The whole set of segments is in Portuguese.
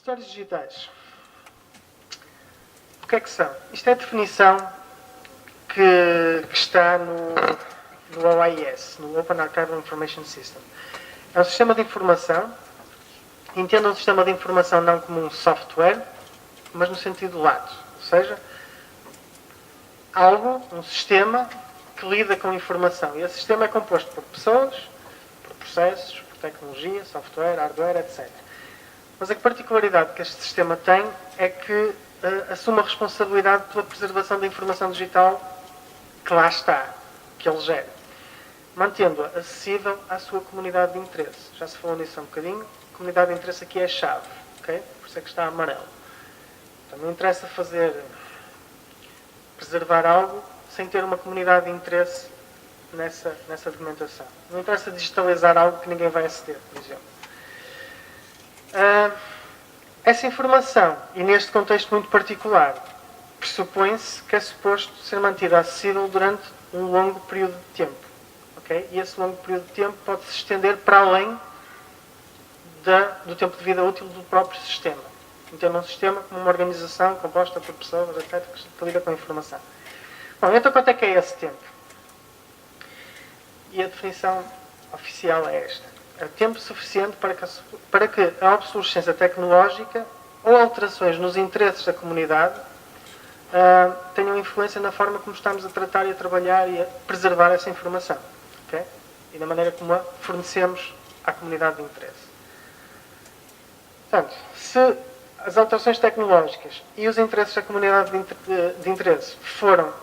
Repositórios digitais. O que é que são? Isto é a definição que está no OIS, no Open Archival Information System. É um sistema de informação. Entenda um sistema de informação não como um software, mas no sentido lato. Ou seja, algo, um sistema que lida com informação. E esse sistema é composto por pessoas, por processos, por tecnologia, software, hardware, etc. Mas a particularidade que este sistema tem é que assume a responsabilidade pela preservação da informação digital que lá está, que ele gera, mantendo-a acessível à sua comunidade de interesse. Já se falou nisso há um bocadinho. A comunidade de interesse aqui é a chave, ok? Por isso é que está amarelo. Então não interessa preservar algo sem ter uma comunidade de interesse nessa documentação. Não interessa digitalizar algo que ninguém vai aceder, por exemplo. Essa informação, e neste contexto muito particular, pressupõe-se que é suposto ser mantida acessível durante um longo período de tempo. Okay? E esse longo período de tempo pode se estender para além do tempo de vida útil do próprio sistema. Entendo um sistema como uma organização composta por pessoas, etc., que lida com a informação. Bom, então quanto é que é esse tempo? E a definição oficial é esta. É tempo suficiente para que a obsolescência tecnológica ou alterações nos interesses da comunidade tenham influência na forma como estamos a tratar e a trabalhar e a preservar essa informação. Okay? E na maneira como a fornecemos à comunidade de interesse. Portanto, se as alterações tecnológicas e os interesses da comunidade de interesse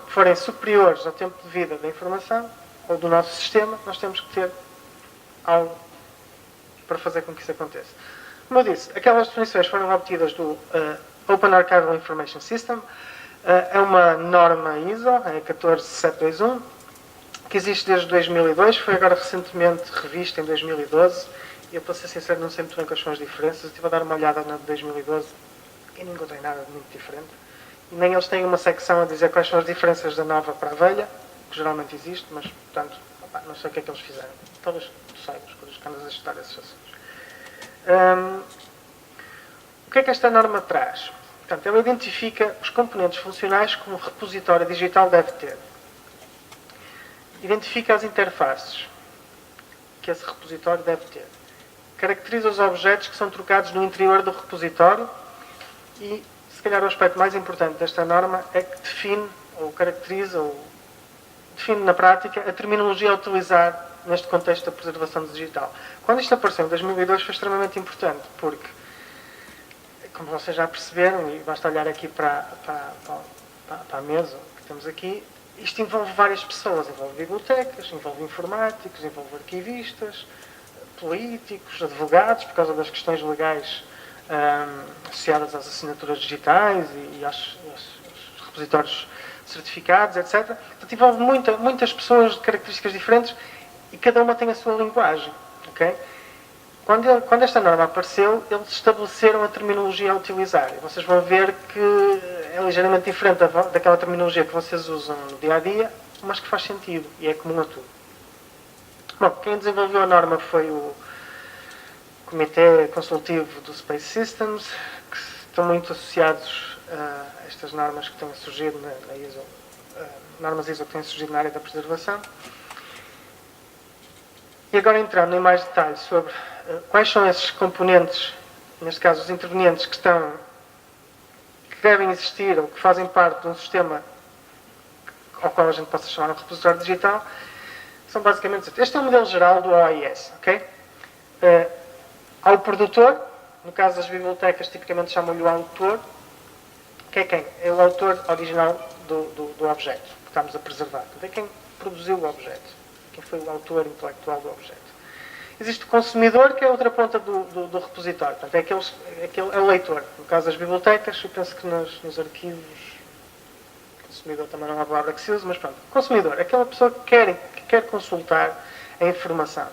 forem superiores ao tempo de vida da informação ou do nosso sistema, nós temos que ter algo para fazer com que isso aconteça. Como eu disse, aquelas definições foram obtidas do Open Archival Information System. É uma norma ISO, é 14721, que existe desde 2002, foi agora recentemente revista em 2012. E eu, para ser sincero, não sei muito bem quais são as diferenças. Eu estive a dar uma olhada na de 2012 e não encontrei nada de muito diferente. E nem eles têm uma secção a dizer quais são as diferenças da nova para a velha, que geralmente existe, mas, portanto, não sei o que é que eles fizeram. Talvez tu saibas, coisas que andas a estudar esses assuntos. O que é que esta norma traz? Portanto, ela identifica os componentes funcionais que um repositório digital deve ter. Identifica as interfaces que esse repositório deve ter. Caracteriza os objetos que são trocados no interior do repositório e, se calhar, o aspecto mais importante desta norma é que define, ou caracteriza, ou define na prática a terminologia a utilizar neste contexto da preservação digital. Quando isto apareceu em 2002 foi extremamente importante, porque, como vocês já perceberam, e basta olhar aqui para a mesa que temos aqui, isto envolve várias pessoas, envolve bibliotecas, envolve informáticos, envolve arquivistas, políticos, advogados, por causa das questões legais associadas às assinaturas digitais e aos repositórios certificados, etc. Portanto, envolve muitas pessoas de características diferentes e cada uma tem a sua linguagem. Okay? Quando esta norma apareceu, eles estabeleceram a terminologia a utilizar. E vocês vão ver que é ligeiramente diferente daquela terminologia que vocês usam no dia-a-dia, mas que faz sentido e é comum a tudo. Bom, quem desenvolveu a norma foi o Comitê Consultivo do Space Systems, que estão muito associados a estas normas que têm surgido na ISO, normas ISO que têm surgido na área da preservação. E agora entrando em mais detalhes sobre quais são esses componentes, neste caso os intervenientes que devem existir ou que fazem parte de um sistema ao qual a gente possa chamar um repositório digital, são basicamente... Este é o modelo geral do OIS, ok? Há o produtor, no caso das bibliotecas tipicamente chamam-lhe o autor, que é quem? É o autor original do objeto que estamos a preservar. É quem produziu o objeto, quem foi o autor intelectual do objeto. Existe o consumidor, que é a outra ponta do repositório. Portanto, é o leitor. No caso das bibliotecas, eu penso que nos arquivos... Consumidor também não é uma palavra que se usa, mas pronto. Consumidor, aquela pessoa que quer consultar a informação.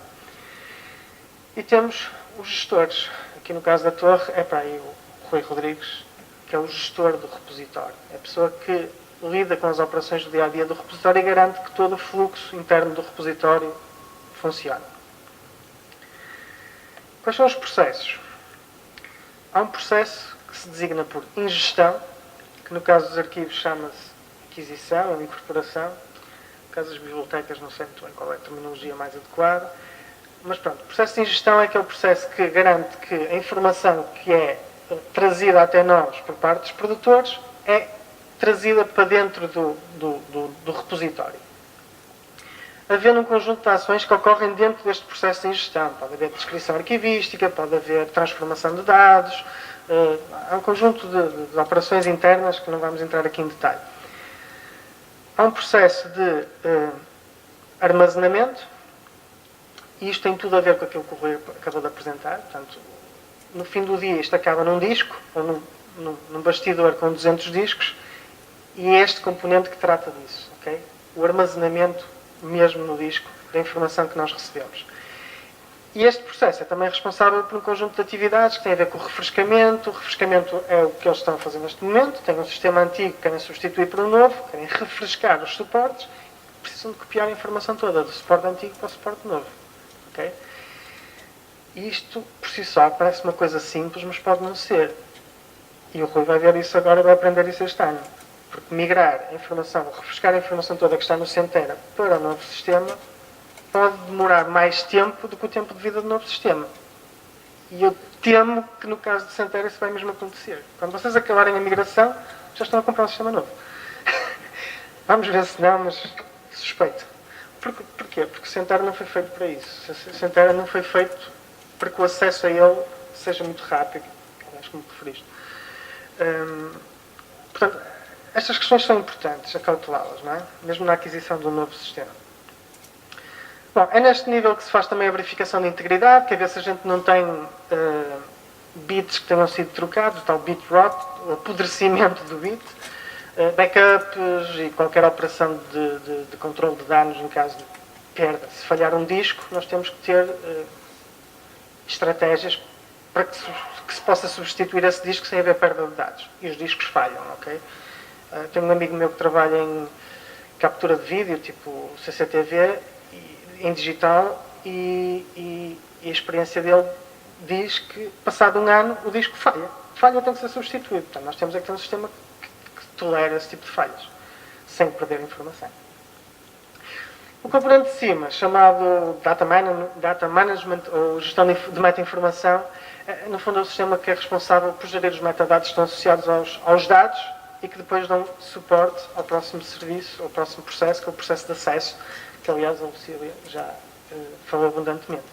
E temos os gestores. Aqui no caso da torre, é para aí o Rui Rodrigues, que é o gestor do repositório. É a pessoa que lida com as operações do dia-a-dia do repositório e garante que todo o fluxo interno do repositório funcione. Quais são os processos? há um processo que se designa por ingestão, que no caso dos arquivos chama-se aquisição ou incorporação. No caso das bibliotecas não sei muito bem qual é a terminologia mais adequada. Mas pronto, o processo de ingestão é aquele processo que garante que a informação que é trazida até nós por parte dos produtores é trazida para dentro do repositório. Havendo um conjunto de ações que ocorrem dentro deste processo de ingestão. Pode haver descrição arquivística, pode haver transformação de dados, há um conjunto de operações internas que não vamos entrar aqui em detalhe. Há um processo de armazenamento, e isto tem tudo a ver com aquilo que o Rui acabou de apresentar. Portanto, no fim do dia isto acaba num disco, ou num bastidor com 200 discos, e é este componente que trata disso, ok? O armazenamento mesmo no disco da informação que nós recebemos. E este processo é também responsável por um conjunto de atividades que têm a ver com o refrescamento. O refrescamento é o que eles estão a fazer neste momento. Têm um sistema antigo, querem substituir por um novo, querem refrescar os suportes, precisam de copiar a informação toda do suporte antigo para o suporte novo. Okay? Isto, por si só, parece uma coisa simples, mas pode não ser. E o Rui vai ver isso agora e vai aprender isso este ano. Porque migrar a informação, refrescar a informação toda que está no Centera para o novo sistema pode demorar mais tempo do que o tempo de vida do novo sistema. E eu temo que no caso do Centera isso vai mesmo acontecer. Quando vocês acabarem a migração, já estão a comprar um sistema novo. Vamos ver se não, mas suspeito. Porquê? Porque o Centera não foi feito para isso. O Centera não foi feito para que o acesso a ele seja muito rápido. Acho que me referiste. Portanto, estas questões são importantes, acautelá-las, não é? Mesmo na aquisição de um novo sistema. Bom, é neste nível que se faz também a verificação de integridade, que é ver se a gente não tem bits que tenham sido trocados, o tal bit rot, o apodrecimento do bit, backups e qualquer operação de controle de danos em caso de perda. Se falhar um disco, nós temos que ter estratégias para que se possa substituir esse disco sem haver perda de dados. E os discos falham, ok? Tenho um amigo meu que trabalha em captura de vídeo, tipo CCTV, em digital, e a experiência dele diz que, passado um ano, o disco falha. Falha tem que ser substituído. Portanto, nós temos aqui um sistema que tolera esse tipo de falhas, sem perder informação. O componente de cima, chamado Data Management, ou Gestão de Meta-Informação, no fundo é o sistema que é responsável por gerir os metadados que estão associados aos dados e que depois dão suporte ao próximo serviço, ao próximo processo, que é o processo de acesso, que aliás a Lucília já falou abundantemente.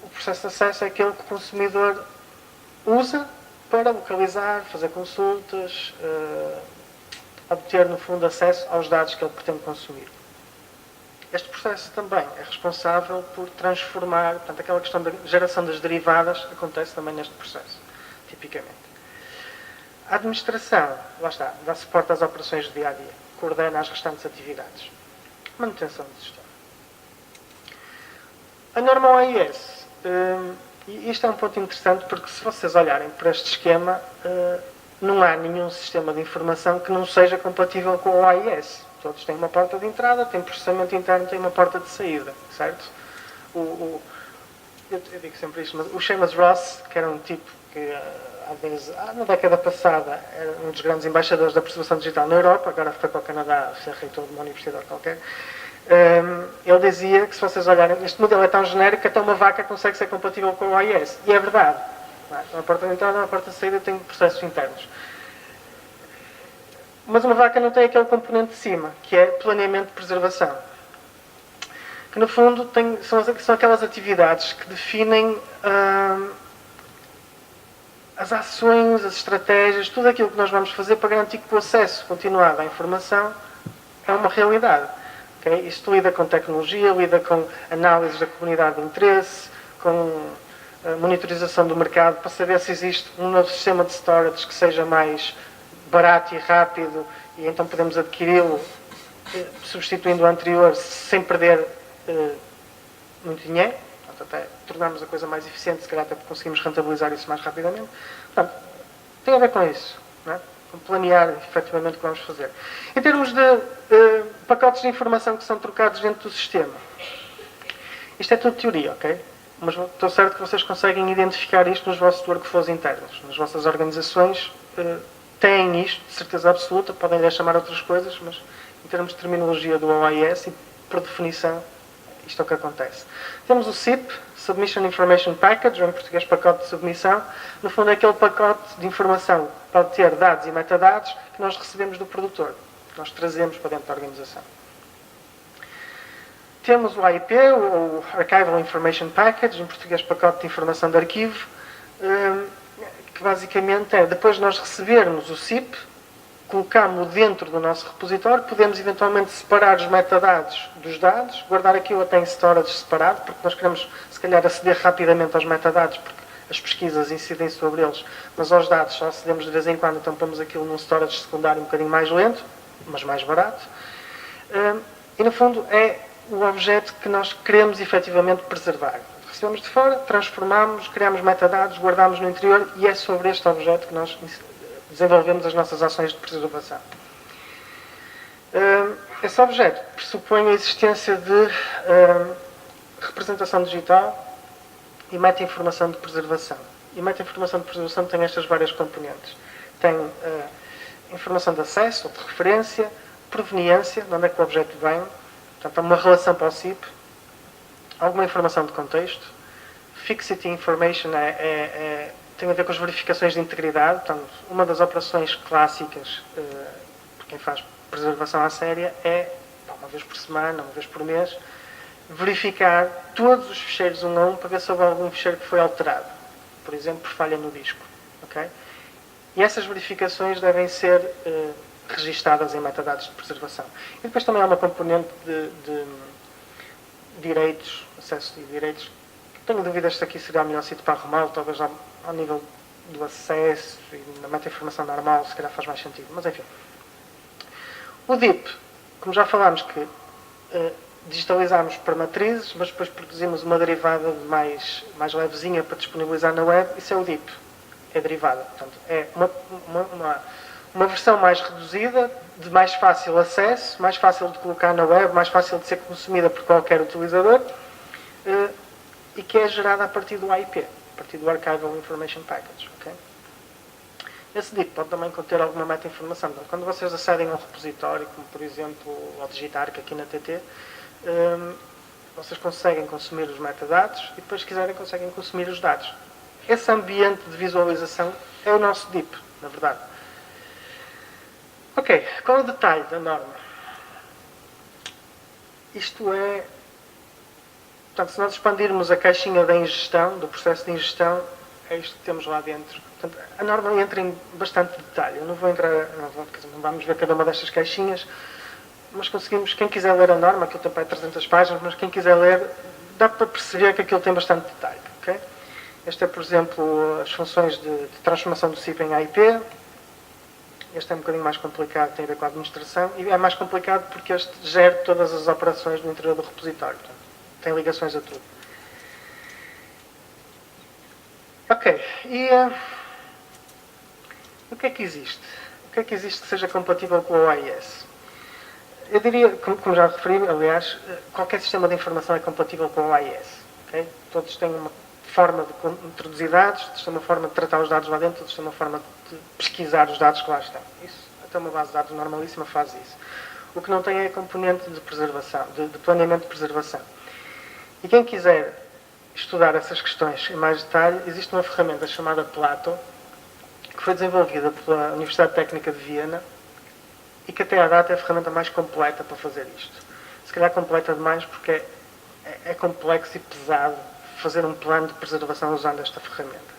O processo de acesso é aquele que o consumidor usa para localizar, fazer consultas, obter no fundo acesso aos dados que ele pretende consumir. Este processo também é responsável por transformar, portanto aquela questão da geração das derivadas acontece também neste processo, tipicamente. A administração, lá está, dá suporte às operações do dia-a-dia, coordena as restantes atividades. Manutenção do sistema. A norma OIS, e isto é um ponto interessante porque se vocês olharem para este esquema, não há nenhum sistema de informação que não seja compatível com o OIS. Todos têm uma porta de entrada, têm processamento interno, têm uma porta de saída, certo? Eu digo sempre isto, mas o Seamus Ross, que era um tipo que na década passada era um dos grandes embaixadores da preservação digital na Europa, agora foi para o Canadá ser reitor de uma universidade qualquer, ele dizia que se vocês olharem, este modelo é tão genérico que até uma vaca consegue ser compatível com o OIS. E é verdade. Uma porta de entrada, uma porta de saída tem processos internos. Mas uma vaca não tem aquele componente de cima, que é planeamento de preservação. Que no fundo são aquelas atividades que definem as ações, as estratégias, tudo aquilo que nós vamos fazer para garantir que o acesso continuado à informação é uma realidade. Okay? Isto lida com tecnologia, lida com análises da comunidade de interesse, com monitorização do mercado, para saber se existe um novo sistema de storage que seja mais barato e rápido, e então podemos adquiri-lo substituindo o anterior sem perder muito dinheiro. Até tornarmos a coisa mais eficiente, se calhar até conseguimos rentabilizar isso mais rapidamente. Portanto, tem a ver com isso, não é? Com planear efetivamente o que vamos fazer. Em termos de pacotes de informação que são trocados dentro do sistema, isto é tudo teoria, ok? mas estou certo que vocês conseguem identificar isto nos vossos workflows internos. Nas vossas organizações têm isto, de certeza absoluta, podem lhe chamar outras coisas, mas em termos de terminologia do OIS, e por definição, isto é o que acontece. Temos o SIP, Submission Information Package, ou em português pacote de submissão. No fundo é aquele pacote de informação que pode ter dados e metadados que nós recebemos do produtor, que nós trazemos para dentro da organização. Temos o AIP, o Archival Information Package, em português pacote de informação de arquivo, que basicamente é, depois de nós recebermos o SIP, colocámo-lo dentro do nosso repositório, podemos eventualmente separar os metadados dos dados, guardar aquilo até em storage separado, porque nós queremos, se calhar, aceder rapidamente aos metadados, porque as pesquisas incidem sobre eles, mas aos dados só acedemos de vez em quando, então pomos aquilo num storage secundário um bocadinho mais lento, mas mais barato. E, no fundo, é o objeto que nós queremos efetivamente preservar. Recebemos de fora, transformamos, criamos metadados, guardamos no interior, e é sobre este objeto que nós desenvolvemos as nossas ações de preservação. Esse objeto pressupõe a existência de representação digital e meta-informação de preservação. E meta-informação de preservação tem estas várias componentes. Tem informação de acesso, ou de referência, proveniência, de onde é que o objeto vem, portanto, há uma relação para o SIP, alguma informação de contexto. Fixity Information tem a ver com as verificações de integridade. Portanto, uma das operações clássicas por quem faz preservação à séria é, uma vez por semana, uma vez por mês, verificar todos os ficheiros um a um para ver se houve algum ficheiro que foi alterado, por exemplo, por falha no disco. Okay? E essas verificações devem ser registadas em metadados de preservação. E depois também há uma componente de direitos, acesso e direitos. Tenho dúvidas se aqui será o melhor sítio para arrumar, talvez ao nível do acesso e na meta-informação normal, se calhar faz mais sentido, mas enfim. O DIP, como já falámos que digitalizámos para matrizes, mas depois produzimos uma derivada mais levezinha para disponibilizar na web, isso é o DIP, é derivada. Portanto, é uma versão mais reduzida, de mais fácil acesso, mais fácil de colocar na web, mais fácil de ser consumida por qualquer utilizador, e que é gerada a partir do AIP, a partir do Archival Information Package. Okay? Esse DIP pode também conter alguma meta-informação. Então, quando vocês acedem a um repositório, como por exemplo ao Digitarc aqui na TT, vocês conseguem consumir os metadados e depois, se quiserem, conseguem consumir os dados. Esse ambiente de visualização é o nosso DIP, na verdade. Ok, qual é o detalhe da norma? Isto é... Portanto, se nós expandirmos a caixinha da ingestão, do processo de ingestão, é isto que temos lá dentro. Portanto, a norma entra em bastante detalhe. Eu não vou entrar, não vamos ver cada uma destas caixinhas, mas conseguimos, quem quiser ler a norma, aquilo tem para 300 páginas, mas quem quiser ler, dá para perceber que aquilo tem bastante detalhe. Okay? Este é, por exemplo, as funções de transformação do SIP em AIP. Este é um bocadinho mais complicado, tem a ver com a administração, e é mais complicado porque este gera todas as operações no interior do repositório. Portanto, tem ligações a tudo. Ok, e o que é que existe? O que é que existe que seja compatível com o OIS? Eu diria, como já referi, aliás, qualquer sistema de informação é compatível com o OIS. Okay? Todos têm uma forma de introduzir dados, todos têm uma forma de tratar os dados lá dentro, todos têm uma forma de pesquisar os dados que lá estão. Isso, até uma base de dados normalíssima faz isso. O que não tem é a componente de preservação, de planeamento de preservação. E quem quiser estudar essas questões em mais detalhe, existe uma ferramenta chamada Plato, que foi desenvolvida pela Universidade Técnica de Viena e que até à data é a ferramenta mais completa para fazer isto. Se calhar completa demais porque é complexo e pesado fazer um plano de preservação usando esta ferramenta.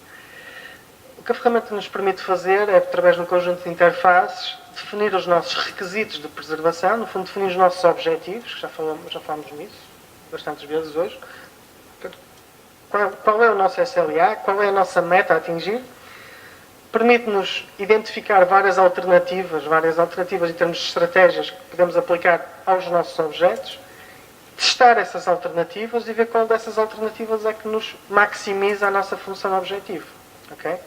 O que a ferramenta nos permite fazer é, através de um conjunto de interfaces, definir os nossos requisitos de preservação, no fundo definir os nossos objetivos, que já falámos nisso bastantes vezes hoje. Qual é o nosso SLA, qual é a nossa meta a atingir, permite-nos identificar várias alternativas em termos de estratégias que podemos aplicar aos nossos objetos, testar essas alternativas e ver qual dessas alternativas é que nos maximiza a nossa função objetivo. Okay?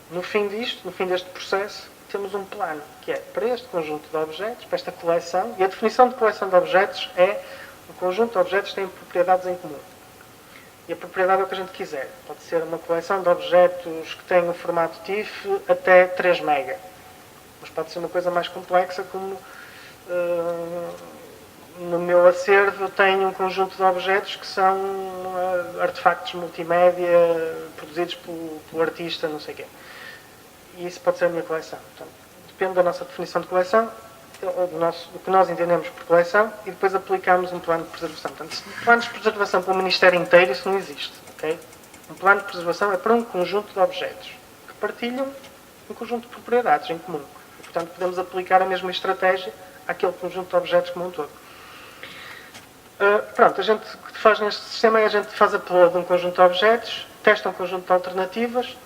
No fim deste processo, temos um plano, que é para este conjunto de objetos, para esta coleção, e a definição de coleção de objetos é um conjunto de objetos que têm propriedades em comum. E a propriedade é o que a gente quiser. Pode ser uma coleção de objetos que têm o formato TIFF até 3 MB. Mas pode ser uma coisa mais complexa, como no meu acervo eu tenho um conjunto de objetos que são artefactos multimédia produzidos pelo artista, não sei o quê. E isso pode ser a minha coleção. Portanto, depende da nossa definição de coleção, ou do que nós entendemos por coleção, e depois aplicamos um plano de preservação. Portanto, planos de preservação para o Ministério inteiro, isso não existe. Okay? Um plano de preservação é para um conjunto de objetos que partilham um conjunto de propriedades em comum. E, portanto, podemos aplicar a mesma estratégia àquele conjunto de objetos como um todo. Pronto, a gente o que faz neste sistema é a gente faz upload de um conjunto de objetos, testa um conjunto de alternativas,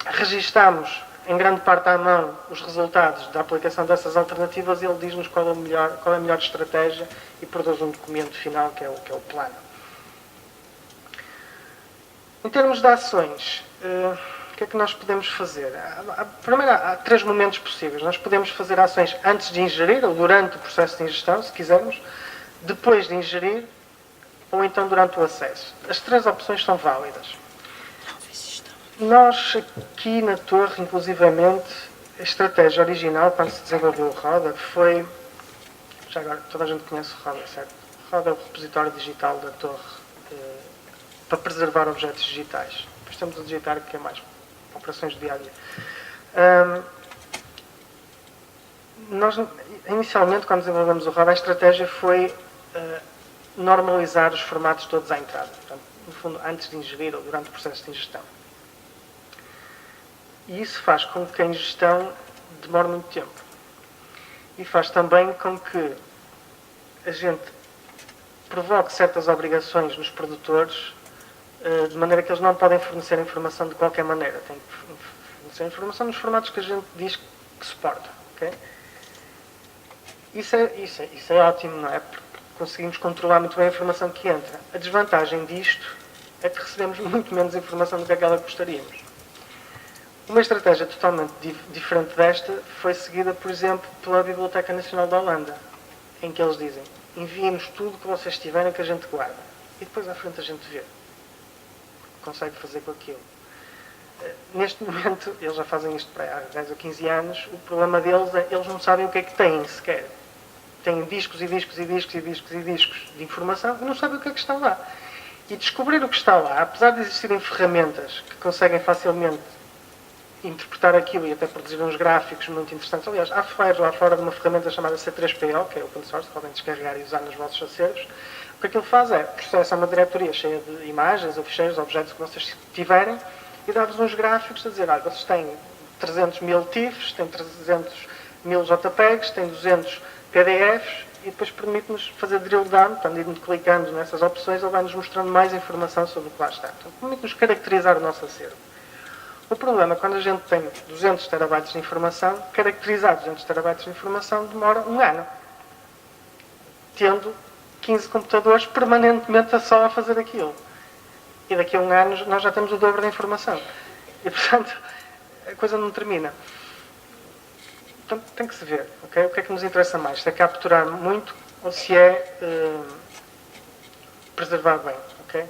registamos em grande parte à mão os resultados da aplicação dessas alternativas e ele diz-nos qual é a melhor estratégia e produz um documento final que é o plano. Em termos de ações, o que é que nós podemos fazer? Primeiro, há 3 momentos possíveis. Nós podemos fazer ações antes de ingerir ou durante o processo de ingestão, se quisermos, depois de ingerir ou então durante o acesso. As 3 opções são válidas. Nós aqui na Torre, inclusivamente, a estratégia original, quando se desenvolveu o Roda, foi... Já agora, toda a gente conhece o Roda, certo? O Roda é o repositório digital da Torre para preservar objetos digitais. Depois temos o digitário, que é mais operações do dia-a-dia. Nós, inicialmente, quando desenvolvemos o Roda, a estratégia foi normalizar os formatos todos à entrada. Portanto, no fundo, antes de ingerir ou durante o processo de ingestão. E isso faz com que a ingestão demore muito tempo. E faz também com que a gente provoque certas obrigações nos produtores, de maneira que eles não podem fornecer informação de qualquer maneira. Têm que fornecer informação nos formatos que a gente diz que suporta. Okay? Isso é ótimo, não é? Porque conseguimos controlar muito bem a informação que entra. A desvantagem disto é que recebemos muito menos informação do que aquela que gostaríamos. Uma estratégia totalmente diferente desta foi seguida, por exemplo, pela Biblioteca Nacional da Holanda, em que eles dizem: enviem-nos tudo que vocês tiverem que a gente guarda. E depois à frente a gente vê o que consegue fazer com aquilo. Neste momento, eles já fazem isto há 10 ou 15 anos, o problema deles é eles não sabem o que é que têm sequer. Têm discos e discos e discos e discos e discos de informação e não sabem o que é que está lá. E descobrir o que está lá, apesar de existirem ferramentas que conseguem facilmente interpretar aquilo e até produzir uns gráficos muito interessantes. Aliás, há lá fora de uma ferramenta chamada C3PO, que é open source, podem descarregar e usar nos vossos acervos. O que aquilo faz é processa uma diretoria cheia de imagens ou ficheiros, objetos que vocês tiverem e dá-vos uns gráficos a dizer: olha, vocês têm 300 mil TIFFs, têm 300 mil JPEGs, têm 200 PDFs e depois permite-nos fazer drill down, portanto, ir clicando nessas opções, ele vai-nos mostrando mais informação sobre o que lá está. Portanto, permite-nos caracterizar o nosso acervo. O problema é quando a gente tem 200 terabytes de informação, caracterizar 200 terabytes de informação demora 1 ano. Tendo 15 computadores permanentemente só a fazer aquilo. E daqui a 1 ano nós já temos o dobro da informação. E, portanto, a coisa não termina. Portanto, tem que se ver. Okay? O que é que nos interessa mais? Se é capturar muito ou se é preservar bem. Okay?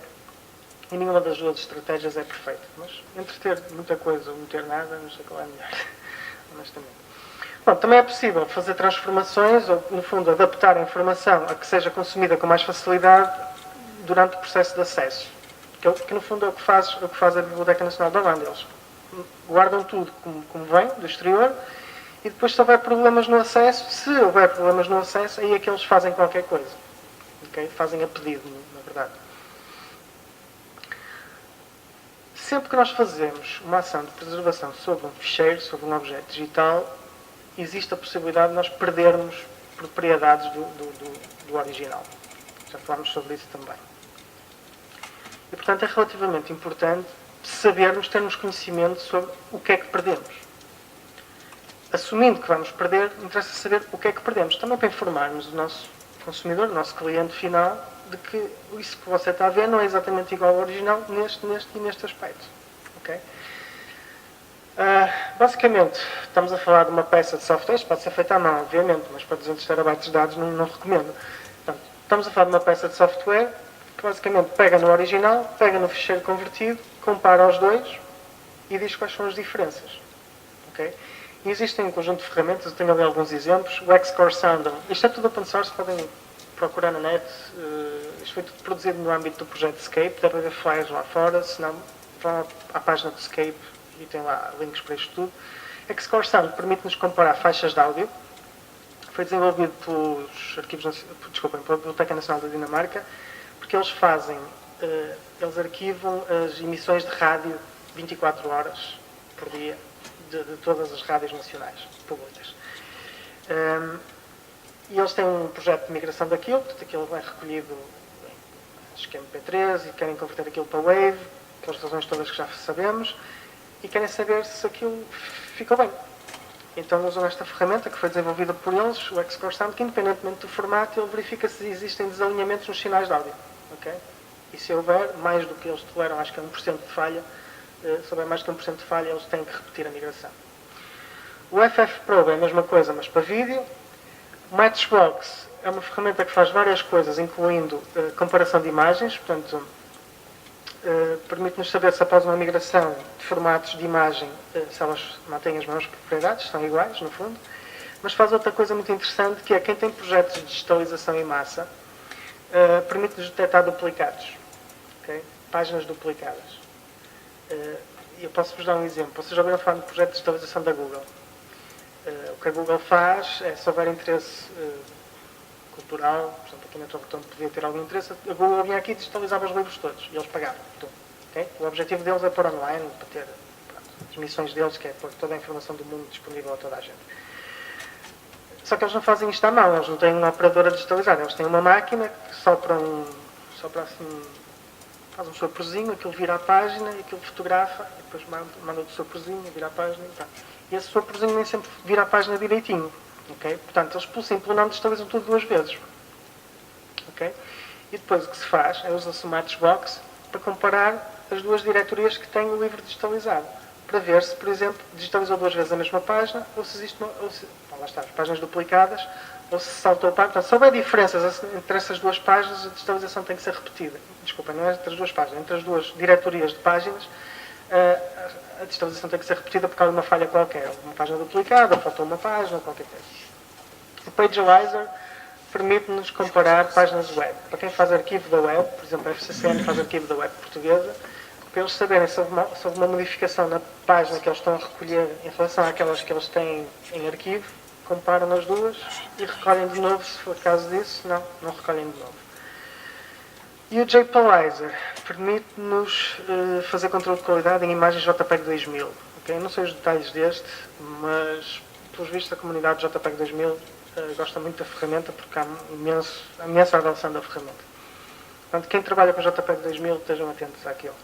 E nenhuma das duas estratégias é perfeita. Mas entre ter muita coisa ou não ter nada, não sei qual é a melhor. Honestamente. Bom, também é possível fazer transformações ou, no fundo, adaptar a informação a que seja consumida com mais facilidade durante o processo de acesso. Que no fundo, é o que faz a Biblioteca Nacional da Holanda. Eles guardam tudo como vem, do exterior, e depois, se houver problemas no acesso, aí é que eles fazem qualquer coisa. Okay? Fazem a pedido, na verdade. Sempre que nós fazemos uma ação de preservação sobre um ficheiro, sobre um objeto digital, existe a possibilidade de nós perdermos propriedades do original. Já falámos sobre isso também. E, portanto, é relativamente importante sabermos, termos conhecimento sobre o que é que perdemos. Assumindo que vamos perder, interessa saber o que é que perdemos. Também para informarmos o nosso consumidor, o nosso cliente final, de que isso que você está a ver não é exatamente igual ao original neste aspecto. Okay? Basicamente, estamos a falar de uma peça de software, pode ser feita à mão, obviamente, mas para 200 terabytes de dados não recomendo. Portanto, estamos a falar de uma peça de software que basicamente pega no original, pega no ficheiro convertido, compara os dois e diz quais são as diferenças. Okay? E existem um conjunto de ferramentas, eu tenho ali alguns exemplos. O Xcore Sound, isto é tudo open source, podem procurar na net. Isto foi tudo produzido no âmbito do projeto Escape, deve haver flyers lá fora, se não, vão à página do Escape e tem lá links para isto tudo. Xcore Sound permite-nos comparar faixas de áudio. Foi desenvolvido pela Biblioteca Nacional da Dinamarca, porque eles eles arquivam as emissões de rádio 24 horas por dia de todas as rádios nacionais públicas. E eles têm um projeto de migração daquilo, portanto aquilo é recolhido em esquema MP3 e querem converter aquilo para Wave, pelas razões todas que já sabemos, e querem saber se aquilo ficou bem. Então usam esta ferramenta que foi desenvolvida por eles, o Xcore Sound, que independentemente do formato, ele verifica se existem desalinhamentos nos sinais de áudio. Okay? E se houver mais do que eles toleram, acho que é 1% de falha, se houver mais que 1% de falha, eles têm que repetir a migração. O FFmpeg é a mesma coisa, mas para vídeo. O Matchbox é uma ferramenta que faz várias coisas, incluindo comparação de imagens, portanto, permite-nos saber se após uma migração de formatos de imagem, se elas mantêm as mesmas propriedades, são iguais, no fundo, mas faz outra coisa muito interessante, que é quem tem projetos de digitalização em massa, permite-nos detectar duplicados, okay? Páginas duplicadas. Eu posso-vos dar um exemplo. Vocês já ouviram falar do projeto de digitalização da Google? O que a Google faz é, se houver interesse cultural, por exemplo, aqui na Torre Tombe podia ter algum interesse, a Google vinha aqui e digitalizava os livros todos, e eles pagavam. Okay? O objetivo deles é pôr online, para ter as missões deles, que é pôr toda a informação do mundo disponível a toda a gente. Só que eles não fazem isto à mão, eles não têm uma operadora digitalizada, eles têm uma máquina que sopra assim, faz um soprozinho, aquilo vira a página, e aquilo fotografa, e depois manda o soprozinho, vira a página e tal. E esse soprozinho nem sempre vira a página direitinho. Okay? Portanto, eles simplesmente digitalizam tudo 2 vezes. Okay? E depois o que se faz é usa-se o Matchbox para comparar as 2 diretorias que têm o livro digitalizado. Para ver se, por exemplo, digitalizou 2 vezes a mesma página, ou se existe lá está, as páginas duplicadas, ou se saltou a página. Portanto, se houver diferenças entre essas 2 páginas, a digitalização tem que ser repetida. Desculpa, não é entre as 2 páginas, entre as 2 diretorias de páginas, a digitalização tem que ser repetida por causa de uma falha qualquer. Uma página duplicada, faltou uma página, qualquer coisa. O PageAlyzer permite-nos comparar páginas web. Para quem faz arquivo da web, por exemplo, a FCCN faz arquivo da web portuguesa, para eles saberem se houve uma modificação na página que eles estão a recolher em relação àquelas que eles têm em arquivo, comparam as 2 e recolhem de novo, se for caso disso, não recolhem de novo. E o JPalyzer permite-nos fazer controle de qualidade em imagens JPEG 2000. Okay? Não sei os detalhes deste, mas, pelos vistos, a comunidade JPEG 2000 gosta muito da ferramenta porque há imensa adoção da ferramenta. Portanto, quem trabalha com JPEG 2000, estejam atentos àquilo.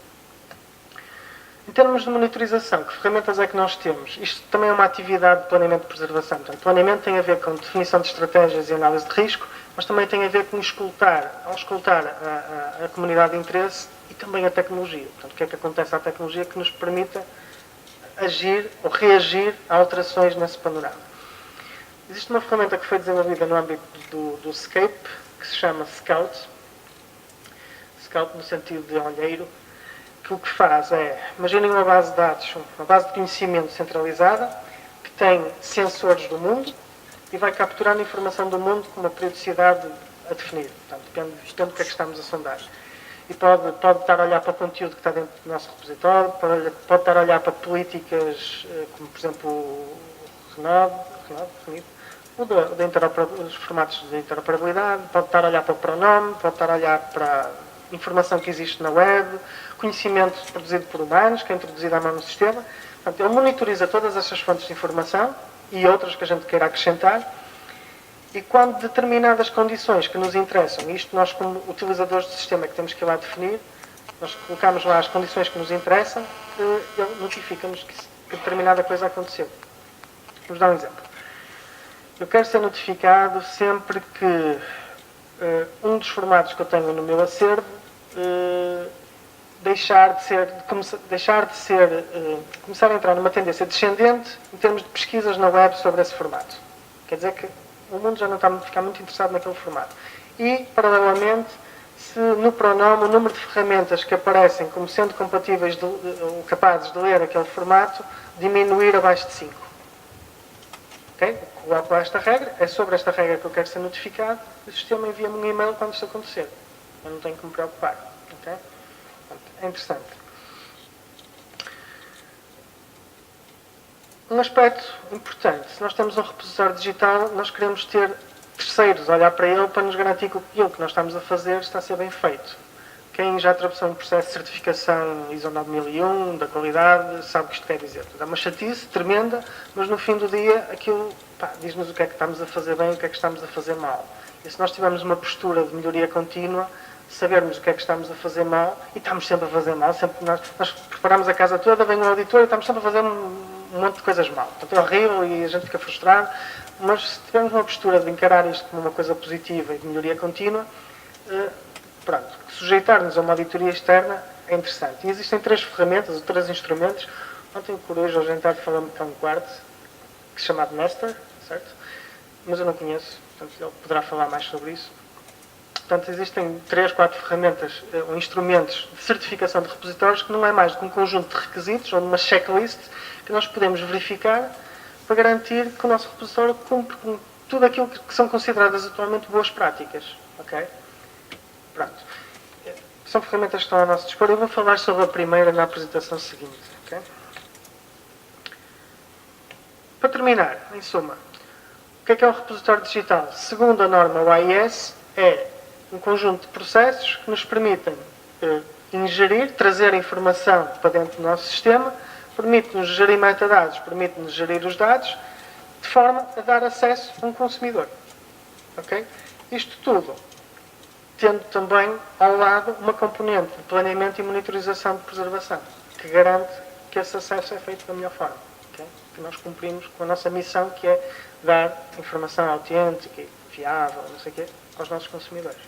Em termos de monitorização, que ferramentas é que nós temos? Isto também é uma atividade de planeamento de preservação. Portanto, planeamento tem a ver com definição de estratégias e análise de risco, mas também tem a ver com escutar a comunidade de interesse e também a tecnologia. Portanto, o que é que acontece à tecnologia que nos permita agir ou reagir a alterações nesse panorama. Existe uma ferramenta que foi desenvolvida no âmbito do Escape, que se chama Scout. Scout no sentido de olheiro, que o que faz é, imaginem uma base de dados, uma base de conhecimento centralizada, que tem sensores do mundo e vai capturar a informação do mundo com uma periodicidade a definir. Portanto, depende do que é que estamos a sondar. E pode estar a olhar para o conteúdo que está dentro do nosso repositório, pode estar a olhar para políticas, como por exemplo o RENOV, os formatos de interoperabilidade, pode estar a olhar para o pronome, pode estar a olhar para a informação que existe na web, conhecimento produzido por humanos, que é introduzido à mão no sistema. Portanto, ele monitoriza todas essas fontes de informação e outras que a gente queira acrescentar, e quando determinadas condições que nos interessam, isto nós como utilizadores do sistema que temos que ir lá definir, nós colocamos lá as condições que nos interessam, ele notifica-nos que determinada coisa aconteceu. Vamos dar um exemplo. Eu quero ser notificado sempre que um dos formatos que eu tenho no meu acervo começar a entrar numa tendência descendente em termos de pesquisas na web sobre esse formato. Quer dizer que o mundo já não está a ficar muito interessado naquele formato. E, paralelamente, se no pronome o número de ferramentas que aparecem como sendo compatíveis ou capazes de ler aquele formato diminuir abaixo de 5. Okay? Coloco esta regra, é sobre esta regra que eu quero ser notificado, e o sistema envia-me um e-mail quando isso acontecer. Eu não tenho que me preocupar. Okay? É interessante. Um aspecto importante, se nós temos um repositório digital, nós queremos ter terceiros olhar para ele para nos garantir que aquilo que nós estamos a fazer está a ser bem feito. Quem já atravessou um processo de certificação ISO 9001, da qualidade, sabe o que isto quer dizer. É uma chatice tremenda, mas no fim do dia aquilo diz-nos o que é que estamos a fazer bem e o que é que estamos a fazer mal. E se nós tivermos uma postura de melhoria contínua, sabermos o que é que estamos a fazer mal, e estamos sempre a fazer mal, sempre nós preparamos a casa toda, vem o auditor e estamos sempre a fazer um monte de coisas mal. Portanto, é horrível e a gente fica frustrado, mas se tivermos uma postura de encarar isto como uma coisa positiva e de melhoria contínua, sujeitar-nos a uma auditoria externa é interessante. E existem 3 ferramentas, ou 3 instrumentos. Ontem o Coruja, ao jantar, falou-me que há um quarto, que se chama Master, certo? Mas eu não conheço, portanto ele poderá falar mais sobre isso. Portanto, existem 3, 4 ferramentas ou instrumentos de certificação de repositórios que não é mais do que um conjunto de requisitos ou uma checklist que nós podemos verificar para garantir que o nosso repositório cumpre com tudo aquilo que são consideradas atualmente boas práticas. Ok? Pronto. São ferramentas que estão ao nosso dispor. Eu vou falar sobre a primeira na apresentação seguinte. Okay? Para terminar, em suma, o que é o repositório digital? Segundo a norma OAIS, é um conjunto de processos que nos permitem ingerir, trazer informação para dentro do nosso sistema, permite-nos gerir metadados, permite-nos gerir os dados, de forma a dar acesso a um consumidor. Okay? Isto tudo tendo também ao lado uma componente de planeamento e monitorização de preservação, que garante que esse acesso é feito da melhor forma. Okay? Que nós cumprimos com a nossa missão, que é dar informação autêntica e fiável, não sei o quê, aos nossos consumidores.